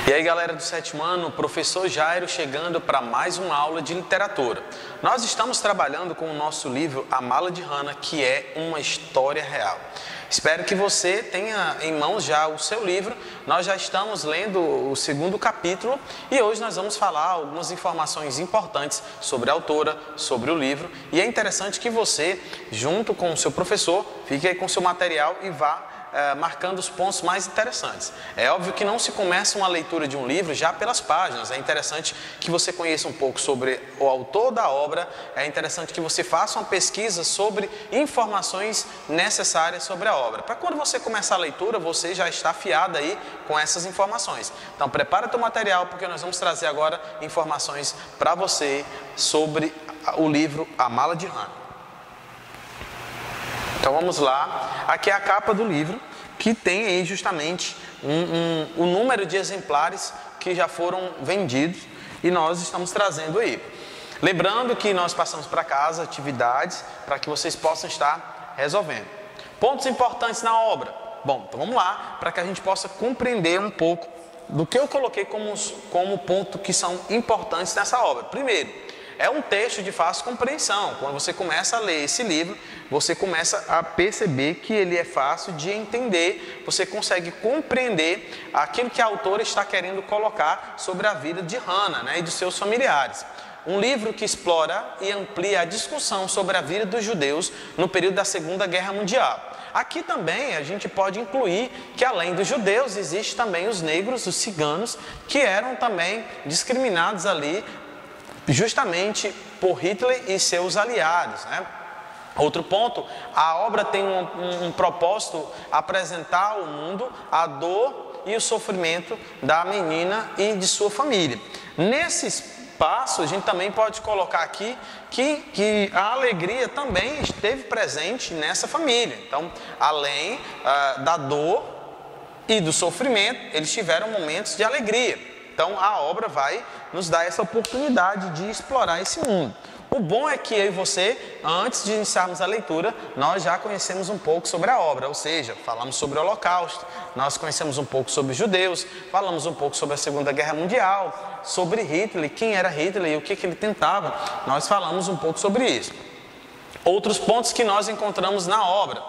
E aí galera do sétimo ano, professor Jairo chegando para mais uma aula de literatura. Nós estamos trabalhando com o nosso livro A Mala de Hannah, que é uma história real. Espero que você tenha em mãos já o seu livro. Nós já estamos lendo o segundo capítulo e hoje nós vamos falar algumas informações importantes sobre a autora, sobre o livro. E é interessante que você, junto com o seu professor, fique aí com o seu material e vá marcando os pontos mais interessantes. É óbvio que não se começa uma leitura de um livro já pelas páginas. É interessante que você conheça um pouco sobre o autor da obra. É interessante que você faça uma pesquisa sobre informações necessárias sobre a obra. Para quando você começar a leitura, você já está afiado aí com essas informações. Então prepara teu material, porque nós vamos trazer agora informações para você sobre o livro A Mala de Hannah. Então vamos lá, aqui é a capa do livro, que tem aí justamente o número de exemplares que já foram vendidos e nós estamos trazendo aí. Lembrando que nós passamos para casa atividades para que vocês possam estar resolvendo. Pontos importantes na obra. Bom, então vamos lá, para que a gente possa compreender um pouco do que eu coloquei como ponto que são importantes nessa obra. Primeiro, é um texto de fácil compreensão. Quando você começa a ler esse livro, você começa a perceber que ele é fácil de entender. Você consegue compreender aquilo que a autora está querendo colocar sobre a vida de Hannah, e de seus familiares. Um livro que explora e amplia a discussão sobre a vida dos judeus no período da Segunda Guerra Mundial. Aqui também a gente pode incluir que além dos judeus, existem também os negros, os ciganos, que eram também discriminados ali justamente por Hitler e seus aliados, Outro ponto, a obra tem um propósito, apresentar ao mundo a dor e o sofrimento da menina e de sua família. Nesse espaço, a gente também pode colocar aqui que a alegria também esteve presente nessa família. Então, além da dor e do sofrimento, eles tiveram momentos de alegria. Então a obra vai nos dar essa oportunidade de explorar esse mundo. O bom é que eu e você, antes de iniciarmos a leitura, nós já conhecemos um pouco sobre a obra, ou seja, falamos sobre o Holocausto, nós conhecemos um pouco sobre os judeus, falamos um pouco sobre a Segunda Guerra Mundial, sobre Hitler, quem era Hitler e o que ele tentava, nós falamos um pouco sobre isso. Outros pontos que nós encontramos na obra,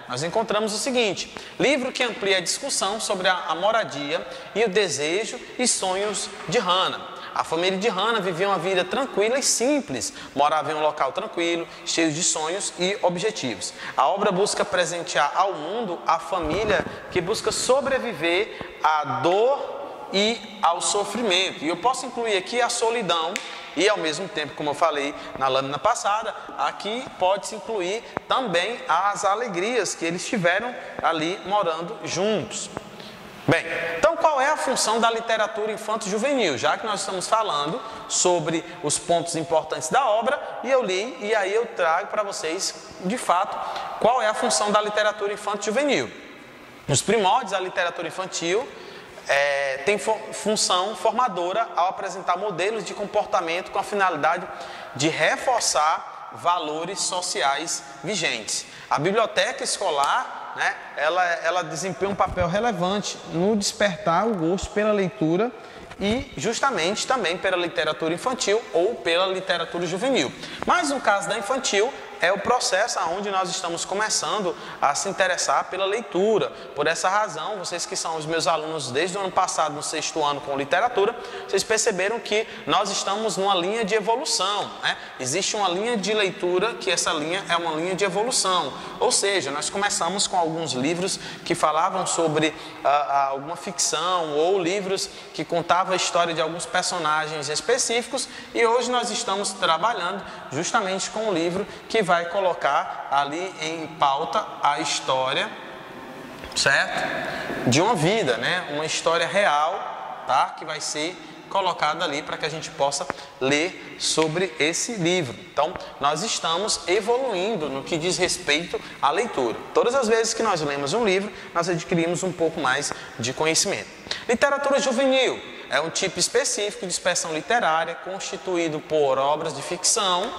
Nós encontramos o seguinte: livro que amplia a discussão sobre a moradia e o desejo e sonhos de Hannah. A família de Hannah vivia uma vida tranquila e simples, morava em um local tranquilo, cheio de sonhos e objetivos. A obra busca presentear ao mundo a família que busca sobreviver à dor e ao sofrimento. E eu posso incluir aqui a solidão. E ao mesmo tempo, como eu falei na lâmina passada, aqui pode-se incluir também as alegrias que eles tiveram ali morando juntos. Bem, então qual é a função da literatura infanto-juvenil? Já que nós estamos falando sobre os pontos importantes da obra, e eu li, e aí eu trago para vocês, de fato, qual é a função da literatura infanto-juvenil. Nos primórdios, a literatura infantil tem função formadora ao apresentar modelos de comportamento com a finalidade de reforçar valores sociais vigentes. A biblioteca escolar, ela desempenha um papel relevante no despertar o gosto pela leitura e justamente também pela literatura infantil ou pela literatura juvenil. Mas no caso da infantil, é o processo onde nós estamos começando a se interessar pela leitura. Por essa razão, vocês que são os meus alunos desde o ano passado, no 6º ano com literatura, vocês perceberam que nós estamos numa linha de evolução. Existe uma linha de leitura que essa linha é uma linha de evolução. Ou seja, nós começamos com alguns livros que falavam sobre alguma ficção ou livros que contavam a história de alguns personagens específicos e hoje nós estamos trabalhando justamente com um livro que vai colocar ali em pauta a história, certo? De uma vida, Uma história real, que vai ser colocada ali para que a gente possa ler sobre esse livro. Então, nós estamos evoluindo no que diz respeito à leitura. Todas as vezes que nós lemos um livro, nós adquirimos um pouco mais de conhecimento. Literatura juvenil é um tipo específico de expressão literária constituído por obras de ficção,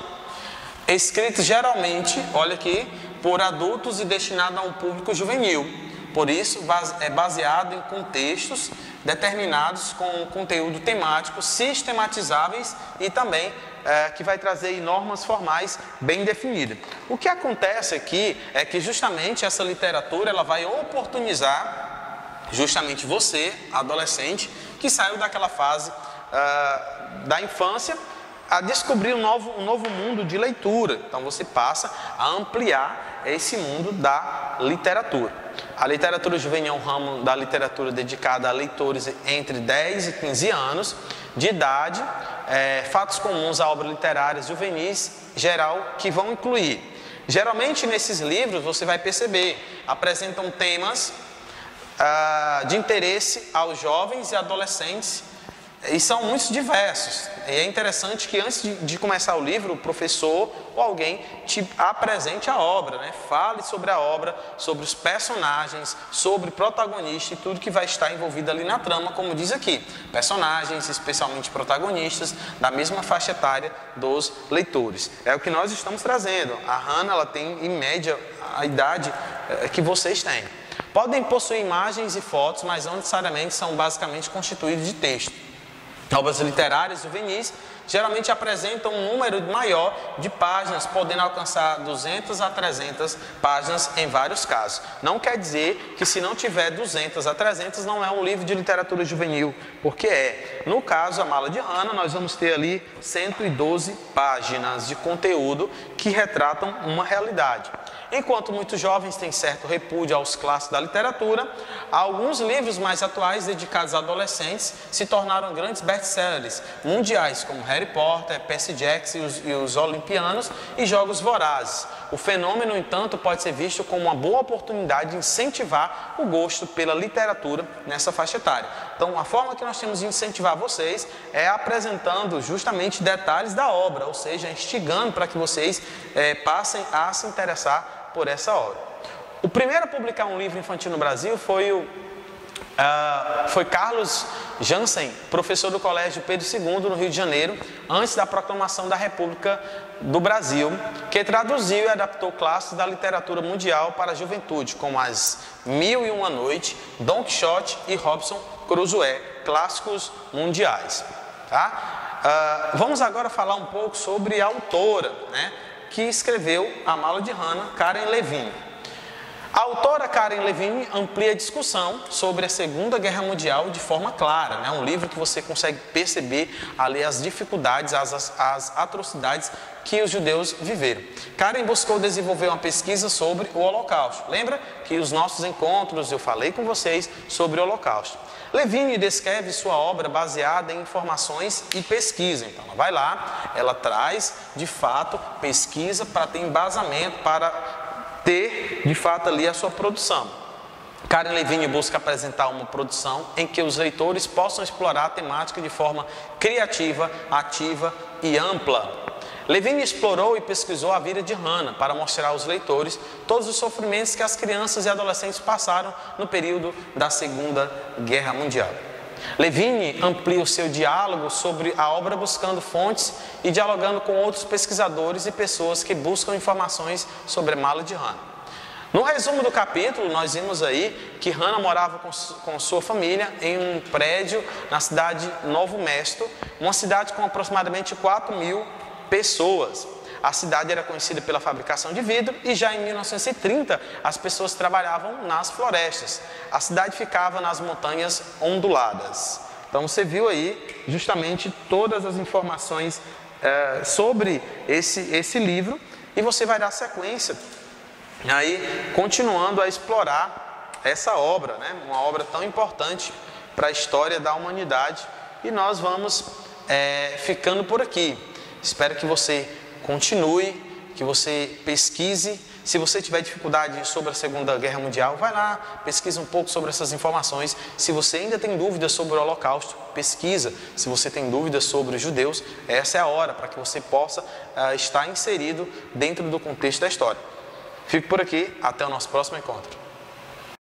escritos geralmente, olha aqui, por adultos e destinado a um público juvenil, Por isso, é baseado em contextos determinados com conteúdo temático, sistematizáveis e também que vai trazer normas formais bem definidas. O que acontece aqui é que justamente essa literatura ela vai oportunizar justamente você, adolescente, que saiu daquela fase da infância, a descobrir um novo mundo de leitura. Então você passa a ampliar esse mundo da literatura. A literatura juvenil é um ramo da literatura dedicada a leitores entre 10 e 15 anos de idade, fatos comuns a obras literárias juvenis geral que vão incluir. Geralmente nesses livros você vai perceber, apresentam temas de interesse aos jovens e adolescentes e são muito diversos. E é interessante que antes de começar o livro, o professor ou alguém te apresente a obra, né? Fale sobre a obra, sobre os personagens, sobre o protagonista e tudo que vai estar envolvido ali na trama, como diz aqui. Personagens, especialmente protagonistas, da mesma faixa etária dos leitores. É o que nós estamos trazendo. A Hannah, ela tem, em média, a idade que vocês têm. Podem possuir imagens e fotos, mas não necessariamente são basicamente constituídos de texto. Obras literárias juvenis geralmente apresentam um número maior de páginas, podendo alcançar 200 a 300 páginas em vários casos. Não quer dizer que se não tiver 200 a 300 não é um livro de literatura juvenil, porque é. No caso, a Mala de Hannah, nós vamos ter ali 112 páginas de conteúdo que retratam uma realidade. Enquanto muitos jovens têm certo repúdio aos clássicos da literatura, alguns livros mais atuais dedicados a adolescentes se tornaram grandes best-sellers mundiais, como Harry Potter, Percy Jackson e os Olimpianos e Jogos Vorazes. O fenômeno, no entanto, pode ser visto como uma boa oportunidade de incentivar o gosto pela literatura nessa faixa etária. Então, a forma que nós temos de incentivar vocês é apresentando justamente detalhes da obra, ou seja, instigando para que vocês passem a se interessar por essa obra. O primeiro a publicar um livro infantil no Brasil foi Carlos Jansen, professor do Colégio Pedro II, no Rio de Janeiro, antes da proclamação da República do Brasil, que traduziu e adaptou clássicos da literatura mundial para a juventude, como As Mil e Uma Noite, Don Quixote e Robinson Crusoe, clássicos mundiais. Tá? Vamos agora falar um pouco sobre a autora, né, que escreveu A Mala de Hannah, Karen Levine. A autora Karen Levine amplia a discussão sobre a Segunda Guerra Mundial de forma clara, né? Um livro que você consegue perceber ali as dificuldades, as atrocidades que os judeus viveram. Karen buscou desenvolver uma pesquisa sobre o Holocausto. Lembra que os nossos encontros eu falei com vocês sobre o Holocausto. Levine descreve sua obra baseada em informações e pesquisa. Então, ela vai lá, ela traz, de fato, pesquisa para ter embasamento, para ter, de fato, ali a sua produção. Karen Levine busca apresentar uma produção em que os leitores possam explorar a temática de forma criativa, ativa e ampla. Levine explorou e pesquisou a vida de Hannah para mostrar aos leitores todos os sofrimentos que as crianças e adolescentes passaram no período da Segunda Guerra Mundial. Levine amplia o seu diálogo sobre a obra buscando fontes e dialogando com outros pesquisadores e pessoas que buscam informações sobre a Mala de Hannah. No resumo do capítulo, nós vimos aí que Hannah morava com sua família em um prédio na cidade de Novo Mesto, uma cidade com aproximadamente 4.000 pessoas. A cidade era conhecida pela fabricação de vidro e já em 1930 as pessoas trabalhavam nas florestas. A cidade ficava nas montanhas onduladas. Então você viu aí justamente todas as informações sobre esse livro e você vai dar sequência aí continuando a explorar essa obra, né? Uma obra tão importante para a história da humanidade. E nós vamos ficando por aqui. Espero que você continue, que você pesquise. Se você tiver dificuldade sobre a Segunda Guerra Mundial, vai lá, pesquisa um pouco sobre essas informações. Se você ainda tem dúvidas sobre o Holocausto, pesquisa. Se você tem dúvidas sobre os judeus, essa é a hora para que você possa estar inserido dentro do contexto da história. Fico por aqui, até o nosso próximo encontro.